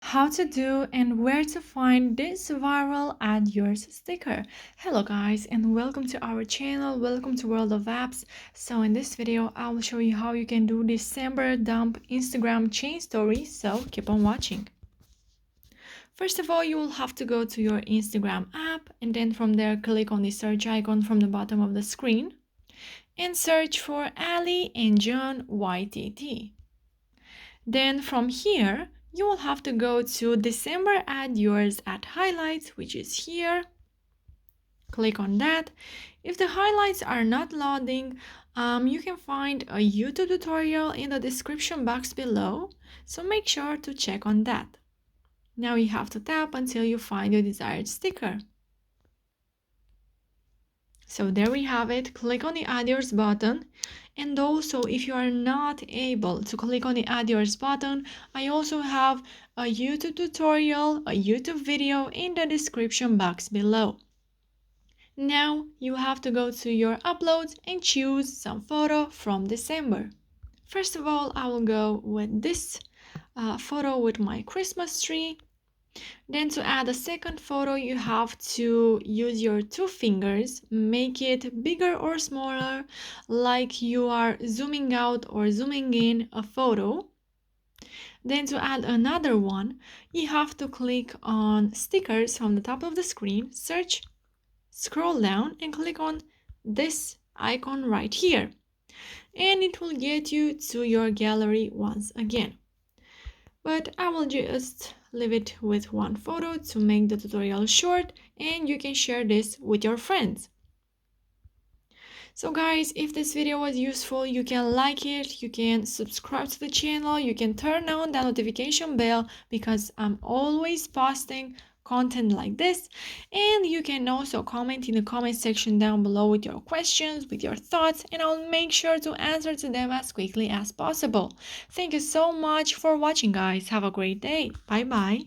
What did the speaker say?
how to do and where to find this viral Add Yours sticker. Hello guys and welcome to our channel, welcome to World of Apps. So in this video I will show you how you can do December dump Instagram chain story, so keep on watching. First of all, you will have to go to your Instagram app and then from there click on the search icon from the bottom of the screen and search for Ali and John YTT. Then from here, you will have to go to December Add Yours at Highlights, which is here. Click on that. If the highlights are not loading, you can find a YouTube tutorial in the description box below, so make sure to check on that. Now you have to tap until you find your desired sticker. So there we have it. Click on the Add Yours button. And also, if you are not able to click on the Add Yours button, I also have a YouTube tutorial, a YouTube video in the description box below. Now you have to go to your uploads and choose some photo from December. First of all, I will go with this photo with my Christmas tree. Then to add a second photo, you have to use your two fingers, make it bigger or smaller, like you are zooming out or zooming in a photo. Then to add another one, you have to click on stickers from the top of the screen, search, scroll down and click on this icon right here. And it will get you to your gallery once again. But I will just leave it with one photo to make the tutorial short, and you can share this with your friends. So guys, if this video was useful, you can like it, you can subscribe to the channel, you can turn on the notification bell because I'm always posting content like this, and you can also comment in the comment section down below with your questions, with your thoughts, and I'll make sure to answer to them as quickly as possible. Thank you so much for watching guys. Have a great day. Bye bye.